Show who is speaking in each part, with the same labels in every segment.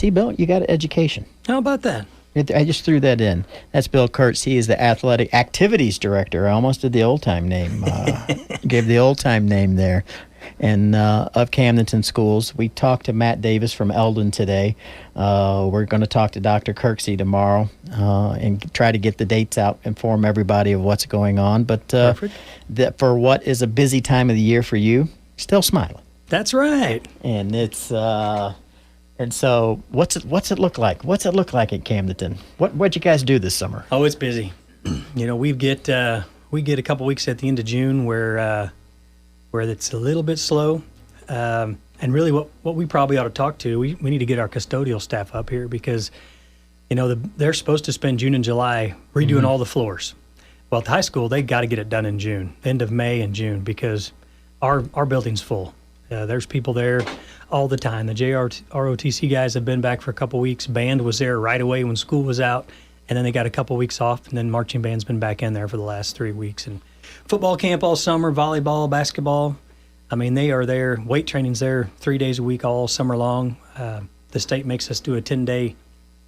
Speaker 1: See, Bill, you got an education.
Speaker 2: How about that?
Speaker 1: I just threw that in. That's Bill Kurtz. He is the athletic activities director. I almost did the old time name. Gave the old time name there. And of Camdenton Schools. We talked to Matt Davis from Eldon today. We're going to talk to Dr. Kirksey tomorrow and try to get the dates out, inform everybody of what's going on. But for what is a busy time of the year for you, still smiling.
Speaker 2: That's right.
Speaker 1: And it's and so what's it look like? What's it look like at Camdenton? What'd you guys do this summer?
Speaker 2: Oh, it's busy. We get a couple weeks at the end of June where it's a little bit slow. And really what we probably ought to talk to, we need to get our custodial staff up here because, they're supposed to spend June and July redoing all the floors. Well, at the high school, they got to get it done in June, end of May and June, because our building's full. There's people there all the time. The ROTC guys have been back for a couple weeks. Band was there right away when school was out, and then they got a couple weeks off, and then marching band's been back in there for the last 3 weeks. And football camp all summer, volleyball, basketball. I mean, they are there. Weight training's there 3 days a week all summer long. The state makes us do a 10-day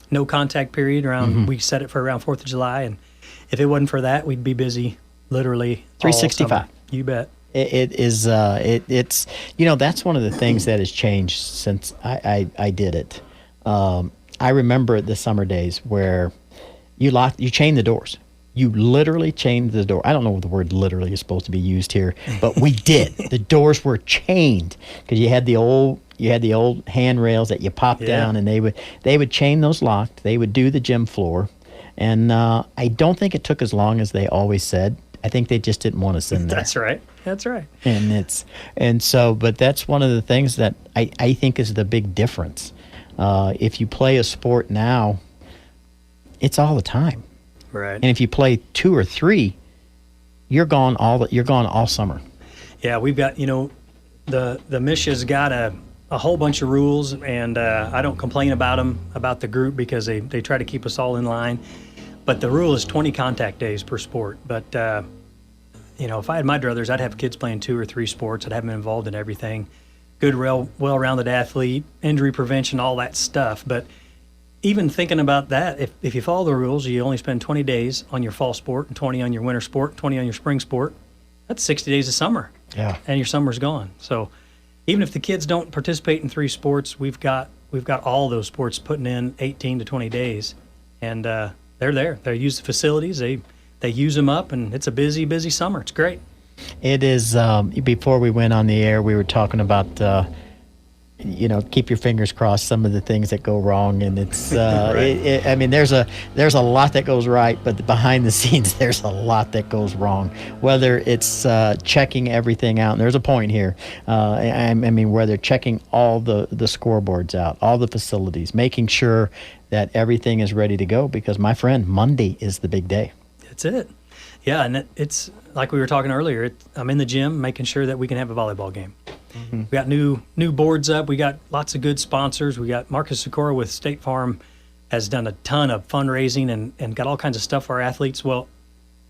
Speaker 2: no-contact period around. We set it for around 4th of July, and if it wasn't for that, we'd be busy literally
Speaker 1: 365.
Speaker 2: You bet.
Speaker 1: It is. It's that's one of the things that has changed since I did it. I remember the summer days where you chain the doors. You literally chained the door. I don't know if the word literally is supposed to be used here, but we did. The doors were chained because you had the old handrails that you popped down, and they would chain those locked. They would do the gym floor, and I don't think it took as long as they always said. I think they just didn't want us in there.
Speaker 2: That's right.
Speaker 1: But that's one of the things that I think is the big difference. If you play a sport now, it's all the time.
Speaker 2: Right.
Speaker 1: And if you play 2 or 3, you're gone all summer.
Speaker 2: Yeah, we've got, the Misha's got a whole bunch of rules, and I don't complain about them, about the group, because they try to keep us all in line. But the rule is 20 contact days per sport. But, if I had my druthers, I'd have kids playing 2 or 3 sports. I'd have them involved in everything. Good, well-rounded athlete, injury prevention, all that stuff. But even thinking about that, if you follow the rules, you only spend 20 days on your fall sport and 20 on your winter sport, 20 on your spring sport. That's 60 days of summer.
Speaker 1: Yeah.
Speaker 2: And your summer's gone. So even if the kids don't participate in 3 sports, we've got all those sports putting in 18 to 20 days. And they're there. They use the facilities. They use them up, and it's a busy, busy summer. It's great.
Speaker 1: It is. Before we went on the air, we were talking about, keep your fingers crossed, some of the things that go wrong. And it's,
Speaker 2: right.
Speaker 1: There's a lot that goes right, but behind the scenes, there's a lot that goes wrong. Whether it's checking everything out, and there's a point here. Where they're checking all the scoreboards out, all the facilities, making sure that everything is ready to go, because, my friend, Monday is the big day.
Speaker 2: That's it. Yeah, and it's like we were talking earlier. I'm in the gym making sure that we can have a volleyball game. Mm-hmm. We got new boards up. We got lots of good sponsors. We got Marcus Sikora with State Farm has done a ton of fundraising and got all kinds of stuff for our athletes. Well,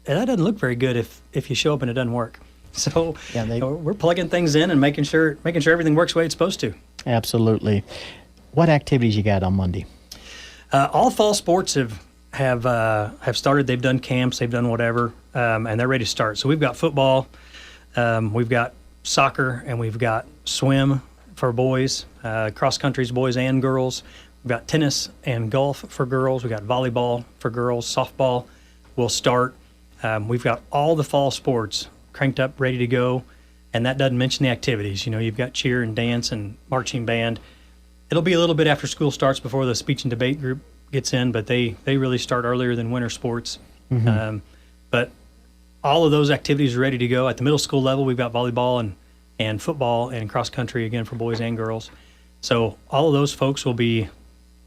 Speaker 2: that doesn't look very good if you show up and it doesn't work. So we're plugging things in and making sure everything works the way it's supposed to.
Speaker 1: Absolutely. What activities you got on Monday?
Speaker 2: All fall sports have started. They've done camps, they've done whatever, and they're ready to start. So we've got football, we've got soccer, and we've got swim for boys, cross country's boys and girls. We've got tennis and golf for girls. We've got volleyball for girls. Softball will start. We've got all the fall sports cranked up, ready to go, and that doesn't mention the activities. You've got cheer and dance and marching band. It'll be a little bit after school starts before the speech and debate group gets in, but they really start earlier than winter sports. Mm-hmm. But all of those activities are ready to go. At the middle school level, we've got volleyball and football and cross country, again, for boys and girls. So all of those folks will be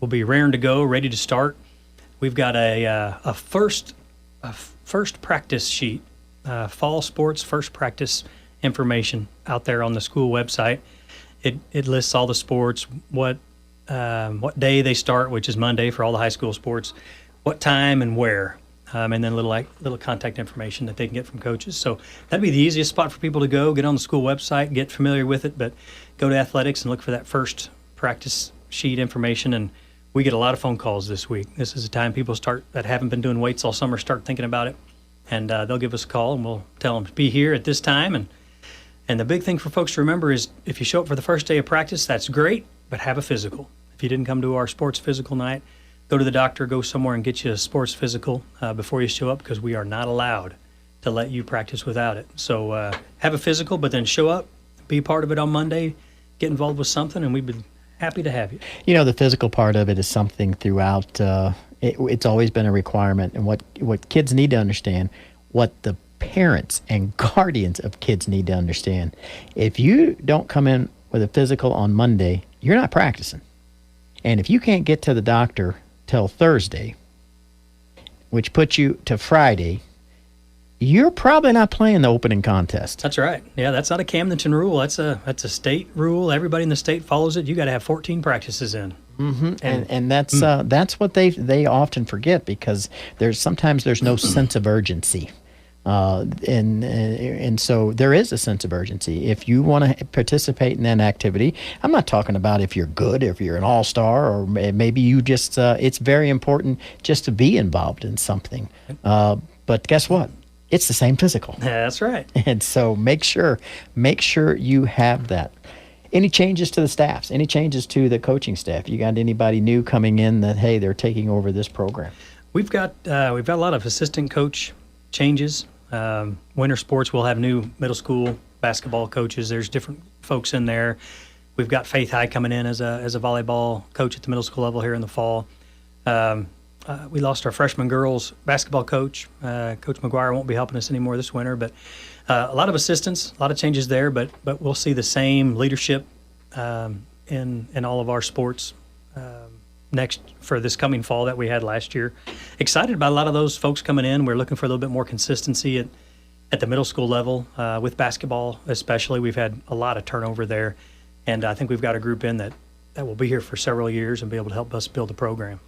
Speaker 2: raring to go, ready to start. We've got a first practice sheet, fall sports first practice information out there on the school website. It lists all the sports, what day they start, which is Monday for all the high school sports, what time and where, and then little contact information that they can get from coaches. So that'd be the easiest spot for people to go, get on the school website, get familiar with it, but go to athletics and look for that first practice sheet information. And we get a lot of phone calls this week. This is the time people that haven't been doing weights all summer start thinking about it, and they'll give us a call, and we'll tell them to be here at this time. And the big thing for folks to remember is if you show up for the first day of practice, that's great, but have a physical. If you didn't come to our sports physical night, go to the doctor, go somewhere and get you a sports physical before you show up, because we are not allowed to let you practice without it. So have a physical, but then show up, be part of it on Monday, get involved with something, and we've been happy to have you.
Speaker 1: You know, the physical part of it is something throughout. It's always been a requirement, and what kids need to understand, what the parents and guardians of kids need to understand. If you don't come in with a physical on Monday, you're not practicing. And if you can't get to the doctor till Thursday, which puts you to Friday, you're probably not playing the opening contest.
Speaker 2: That's right. Yeah, that's not a Camdenton rule. That's a state rule. Everybody in the state follows it. You got to have 14 practices in.
Speaker 1: Mm-hmm. And that's what they often forget, because sometimes there's no sense of urgency. And so there is a sense of urgency. If you want to participate in that activity, I'm not talking about if you're good, if you're an all-star, or maybe you just, it's very important just to be involved in something. But guess what? It's the same physical.
Speaker 2: Yeah, that's right.
Speaker 1: And so make sure you have that. Any changes to the staffs? Any changes to the coaching staff? You got anybody new coming in that, hey, they're taking over this program?
Speaker 2: We've got a lot of assistant coach changes. Winter sports, we'll have new middle school basketball coaches. There's different folks in there. We've got Faith High coming in as a volleyball coach at the middle school level here in the fall. We lost our freshman girls basketball coach. Coach McGuire won't be helping us anymore this winter, but a lot of assistants, a lot of changes there, but we'll see the same leadership in all of our sports next for this coming fall that we had last year. Excited about a lot of those folks coming in. We're looking for a little bit more consistency at the middle school level with basketball especially. We've had a lot of turnover there, and I think we've got a group in that will be here for several years and be able to help us build the program.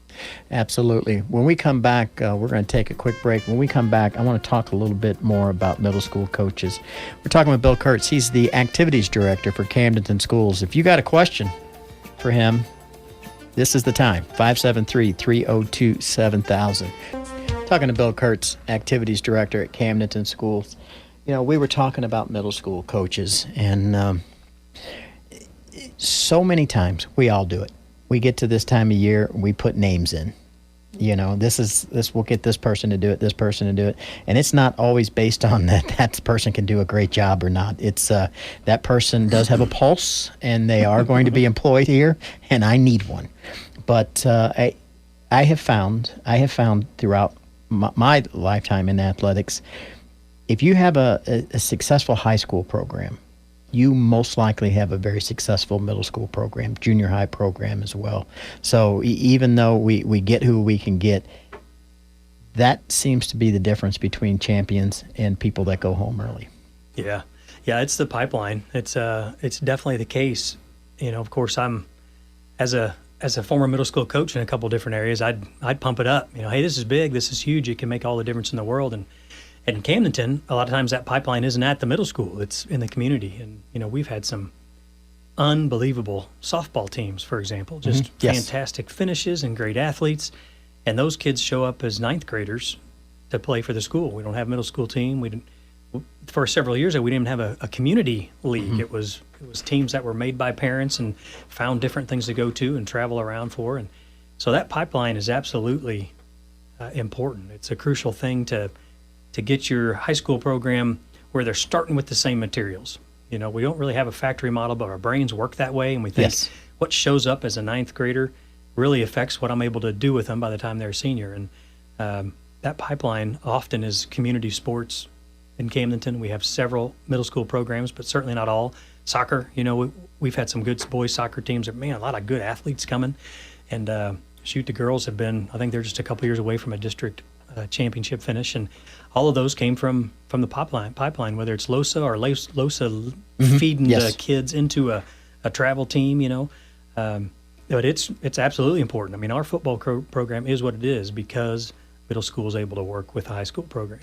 Speaker 1: Absolutely. When we come back, we're going to take a quick break. When we come back, I want to talk a little bit more about middle school coaches. We're talking with Bill Kurtz. He's the activities director for Camdenton Schools. If you got a question for him, this is the time, 573-302-7000. Talking to Bill Kurtz, activities director at Camdenton Schools. You know, we were talking about middle school coaches, and so many times we all do it. We get to this time of year, we put names in. You know, this we'll get this person to do it, this person to do it, and it's not always based on that person can do a great job or not. It's that person does have a pulse, and they are going to be employed here, and I need one. But I have found throughout my lifetime in athletics, if you have a successful high school program, you most likely have a very successful middle school program, junior high program as well. So even though we get who we can get, that seems to be the difference between champions and people that go home early.
Speaker 2: Yeah, it's the pipeline. It's definitely the case. You know, of course, I'm as a former middle school coach in a couple different areas, I'd pump it up. You know, hey, this is big, this is huge. It can make all the difference in the world. And in Camdenton, a lot of times that pipeline isn't at the middle school; it's in the community. And you know, we've had some unbelievable softball teams, for example, just fantastic finishes and great athletes. And those kids show up as ninth graders to play for the school. We don't have a middle school team. We didn't for several years. We didn't even have a community league. Mm-hmm. It was teams that were made by parents and found different things to go to and travel around for. And so that pipeline is absolutely important. It's a crucial thing to get your high school program where they're starting with the same materials. You know, we don't really have a factory model, but our brains work that way, and we think what shows up as a ninth grader really affects what I'm able to do with them by the time they're a senior. And that pipeline often is community sports. In Camdenton, we have several middle school programs, but certainly not all. Soccer, you know, we've had some good boys soccer teams. A lot of good athletes coming. And the girls have been, I think they're just a couple years away from a district championship finish. And all of those came from the pipeline, whether it's LOSA or LOSA feeding the kids into a travel team, you know. But it's absolutely important. I mean, our football program is what it is because middle school is able to work with a high school program.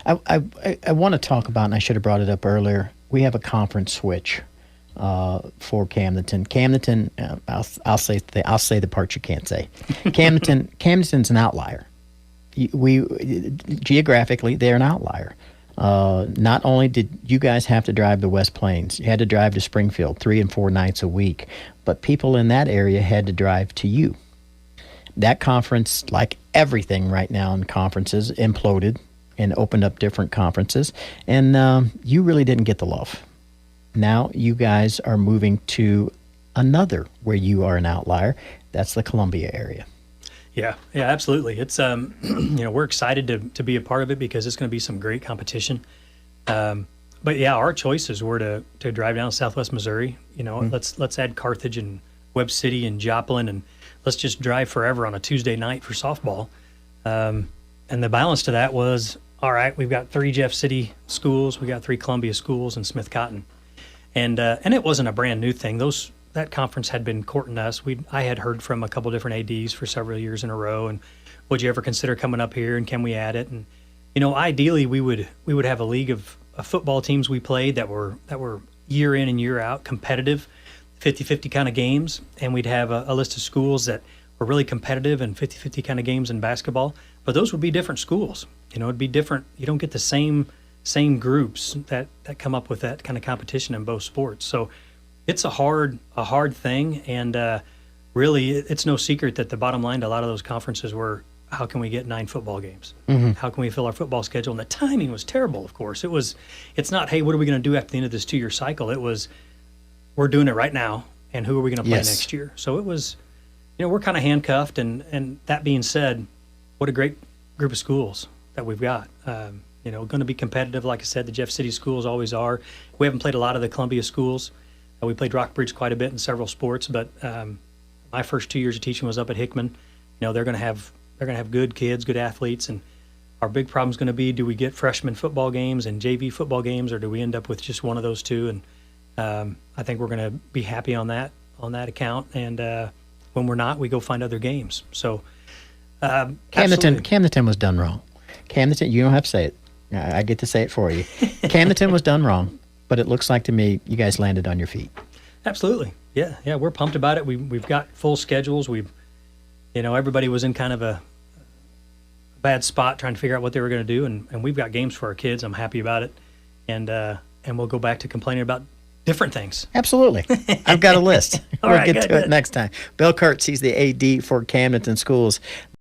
Speaker 2: I
Speaker 1: want to talk about, and I should have brought it up earlier, we have a conference switch. for Camdenton. Camdenton, I'll say the part you can't say. Camdenton's an outlier. Geographically, they're an outlier. Not only did you guys have to drive to West Plains, you had to drive to Springfield 3 and 4 nights a week, but people in that area had to drive to you. That conference, like everything right now in conferences, imploded and opened up different conferences, and you really didn't get the love. Now you guys are moving to another where you are an outlier. That's the Columbia area.
Speaker 2: Yeah, absolutely. It's we're excited to be a part of it because it's going to be some great competition. But yeah, our choices were to drive down to Southwest Missouri. Let's add Carthage and Webb City and Joplin, and let's just drive forever on a Tuesday night for softball. And the balance to that was, all right, we've got 3 Jeff City schools, we got 3 Columbia schools, and Smith Cotton, and it wasn't a brand new thing. That conference had been courting us. I had heard from a couple different ADs for several years in a row, and would you ever consider coming up here, and can we add it? And ideally we would have a league of football teams we played that were year in and year out competitive, 50-50 kind of games, and we'd have a list of schools that were really competitive and 50-50 kind of games in basketball. But those would be different schools. It'd be different. You don't get the same groups that come up with that kind of competition in both sports. So it's a hard thing, and really it's no secret that the bottom line to a lot of those conferences were, how can we get 9 football games? Mm-hmm. How can we fill our football schedule? And the timing was terrible, of course. It's not, hey, what are we going to do after the end of this 2-year cycle? It was, we're doing it right now, and who are we going to play next year? So it was, we're kind of handcuffed, and that being said, what a great group of schools that we've got. Going to be competitive, like I said, the Jeff City schools always are. We haven't played a lot of the Columbia schools. We played Rockbridge quite a bit in several sports, but my first 2 years of teaching was up at Hickman. They're going to have good kids, good athletes, and our big problem is going to be, do we get freshman football games and JV football games, or do we end up with just one of those two? And I think we're going to be happy on that account. And when we're not, we go find other games. So
Speaker 1: Camdenton was done wrong. Camdenton, you don't have to say it. I get to say it for you. Camdenton was done wrong, but it looks like to me you guys landed on your feet.
Speaker 2: Absolutely. Yeah, we're pumped about it. We've got full schedules. Everybody was in kind of a bad spot trying to figure out what they were going to do, and we've got games for our kids. I'm happy about it, and we'll go back to complaining about different things.
Speaker 1: Absolutely. I've got a list. We'll
Speaker 2: All right,
Speaker 1: get to it next time. Bill Kurtz, he's the AD for Camdenton Schools.